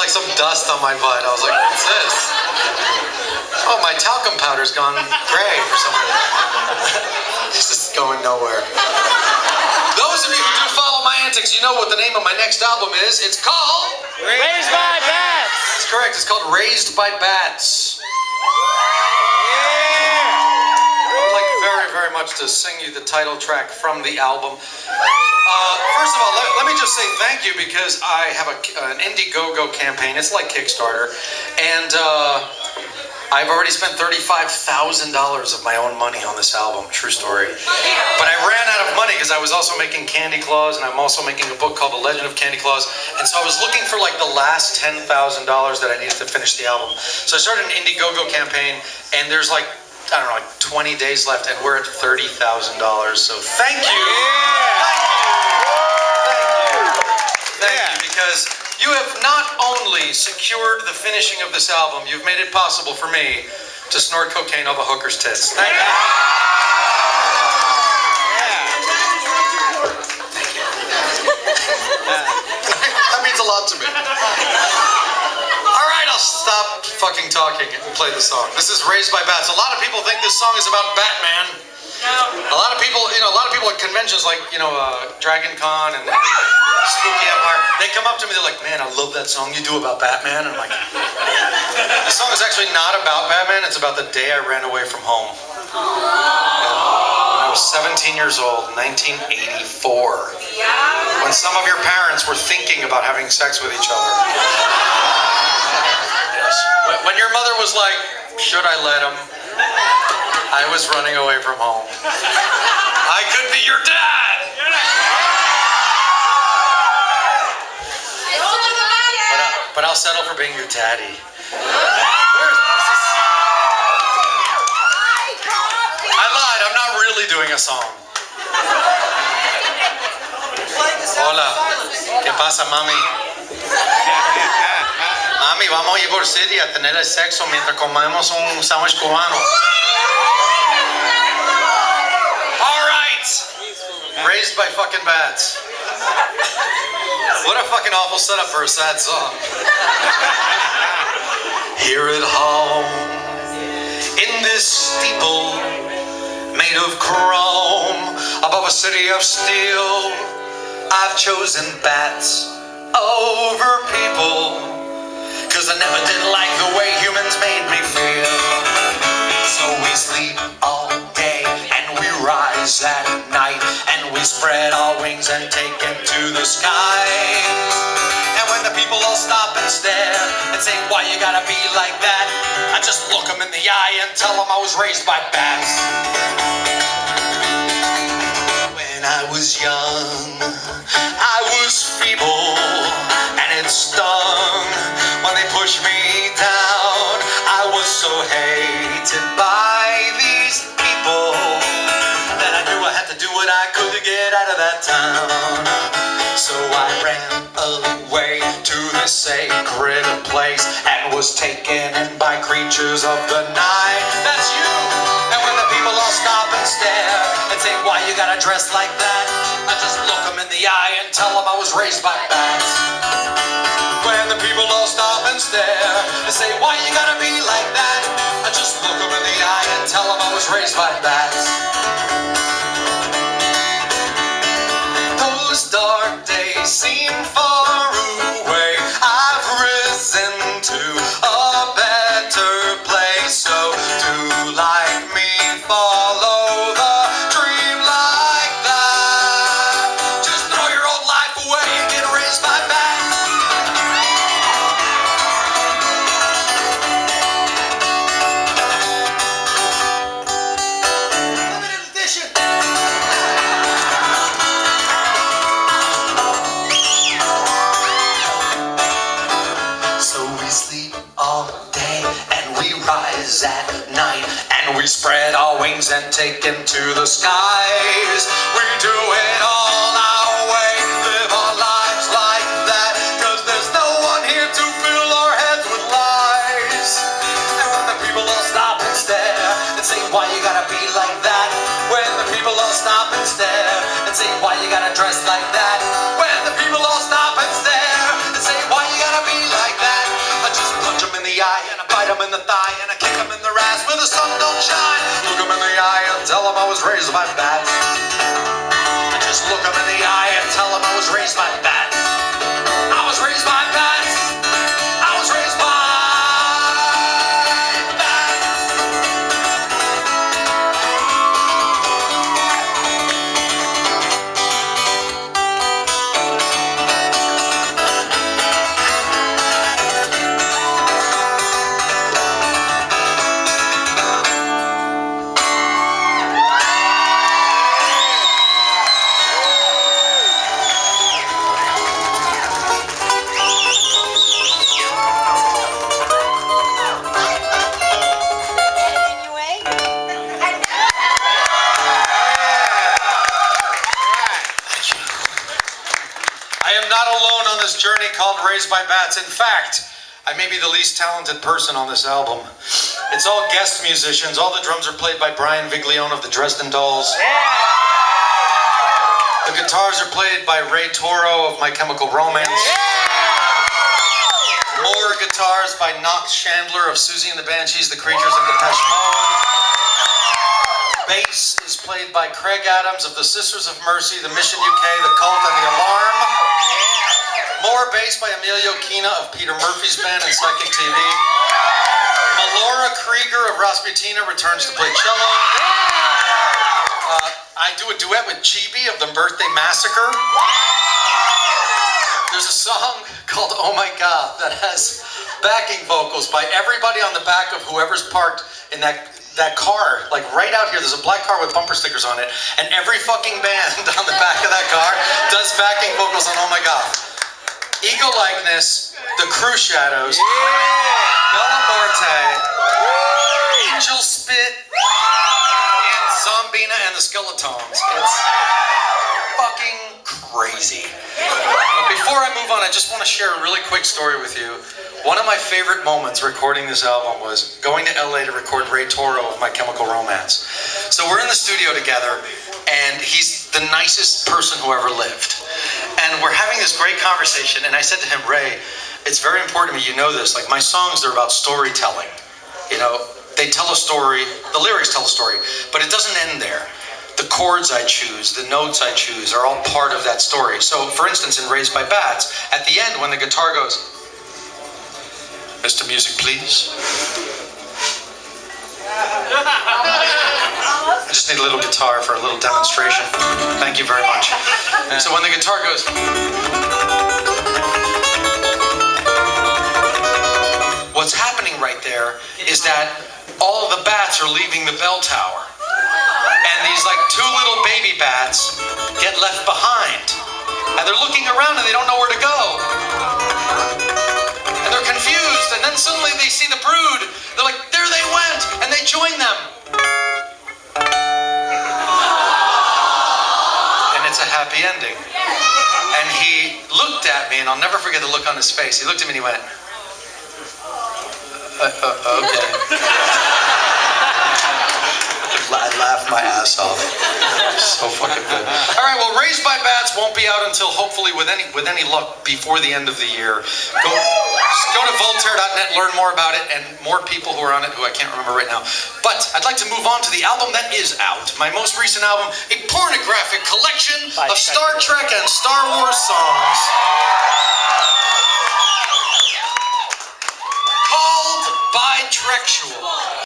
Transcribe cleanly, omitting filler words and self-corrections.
like some dust on my butt. I was like, what's this? Oh, my talcum powder's gone gray for some reason. This is going nowhere. Those of you who do follow my antics, you know what the name of my next album is. It's called... Raised by Bats. That's correct. It's called Raised by Bats. I would like very, very much to sing you the title track from the album. First of all, let me just say thank you because I have an Indiegogo campaign. It's like Kickstarter. And I've already spent $35,000 of my own money on this album. True story. But I ran out of money because I was also making Candy Claus, and I'm also making a book called The Legend of Candy Claus. And so I was looking for like the last $10,000 that I needed to finish the album. So I started an Indiegogo campaign, and there's like, I don't know, like 20 days left, and we're at $30,000. So thank you. Thank you, because you have not only secured the finishing of this album, you've made it possible for me to snort cocaine off a hooker's tits. Thank you. Thank you. That means a lot to me. All right, I'll stop fucking talking and play the song. This is Raised by Bats. A lot of people think this song is about Batman. A lot of people at conventions like, Dragon Con and Spooky Empire, they come up to me, they're like, man, I love that song you do about Batman. And I'm like, the song is actually not about Batman, it's about the day I ran away from home. When I was 17 years old, 1984. When some of your parents were thinking about having sex with each other. Yes. When your mother was like, should I let him? I was running away from home. I could be your dad! But I'll settle for being your daddy. I lied, I'm not really doing a song. Hola, ¿qué pasa, mami? Mami, vamos a ir por City a tener el sexo mientras comemos un sándwich cubano. Raised by fucking bats. What a fucking awful setup for a sad song. Here at home, in this steeple made of chrome, above a city of steel, I've chosen bats over people, 'cause I never did like the way humans made me feel. So we sleep all day and we rise at night, and we spread our wings and take it to the sky. And when the people all stop and stare and say, why you gotta be like that, I just look them in the eye and tell them I was raised by bats. When I was young, I was feeble, and it stung when they pushed me down. I was so hated by these people that I knew I had to do what I could to get out of that town. So I ran away to the sacred place and was taken in by creatures of the night. That's you! And when the people all stop and stare and say, why you gotta dress like that, I just look them in the eye and tell them I was raised by bats. When the people all stop and stare and say, why you gotta be like that, I just look them in the eye and tell them I was raised by bats. Those dark days seem far away. I've risen to a better place. So do like me, follow the dream like that. Just throw your old life away and get raised by bats. Limited edition. So we sleep all day and we rise at night, and we spread our wings and take into the skies. We do it all our way, live our lives like that, 'cause there's no one here to fill our heads with lies. And when the people all stop and stare and say, why you gotta be like that, when the people all stop and stare and say, why you gotta dress like that, when the people all stop and stare and say, why you gotta be like that, the thigh and I kick him in the ass where the sun don't shine. Look him in the eye and tell him I was raised by bats. Just look him in the eye and tell him I was raised by bats. I was raised by bats. I was raised by journey called Raised by Bats. In fact, I may be the least talented person on this album. It's all guest musicians. All the drums are played by Brian Viglione of the Dresden Dolls. The guitars are played by Ray Toro of My Chemical Romance. More guitars by Knox Chandler of Susie and the Banshees, The Creatures, and Depeche Mode. Bass is played by Craig Adams of the Sisters of Mercy, The Mission UK, The Cult, and The Alarm. More bass by Emilio Kina of Peter Murphy's band and Psychic TV. Melora Krieger of Rasputina returns to play cello. I do a duet with Chibi of the Birthday Massacre. There's a song called Oh My God that has backing vocals by everybody on the back of whoever's parked in that car, like right out here. There's a black car with bumper stickers on it, and every fucking band on the back of that car does backing vocals on Oh My God. Ego Likeness, The Crew Shadows, Bella Morte, Angel Spit, and Zombina and the Skeletons. It's fucking crazy. But before I move on, I just want to share a really quick story with you. One of my favorite moments recording this album was going to LA to record Ray Toro of My Chemical Romance. So we're in the studio together, and he's the nicest person who ever lived. And we're having this great conversation, and I said to him, Ray, it's very important to me, you know this, like my songs, they're about storytelling. You know, they tell a story, the lyrics tell a story, but it doesn't end there. The chords I choose, the notes I choose are all part of that story. So, for instance, in Raised by Bats, at the end when the guitar goes, Mr. Music, please. I just need a little guitar for a little demonstration. Thank you very much. So when the guitar goes, what's happening right there is that all of the bats are leaving the bell tower. And these like two little baby bats get left behind. And they're looking around and they don't know where to go. And they're confused, and then suddenly they see the brood. They're like, there they went, and they join them. And it's a happy ending. And he looked at me, and I'll never forget the look on his face. He looked at me and he went, okay. I laughed my ass off. So fucking good. All right, well, Raised by Bats won't be out until hopefully, with any luck, before the end of the year. Go to Voltaire.net, learn more about it, and more people who are on it who I can't remember right now. But I'd like to move on to the album that is out. My most recent album, a pornographic collection of Star Trek and Star Wars songs called Bi-Trexual.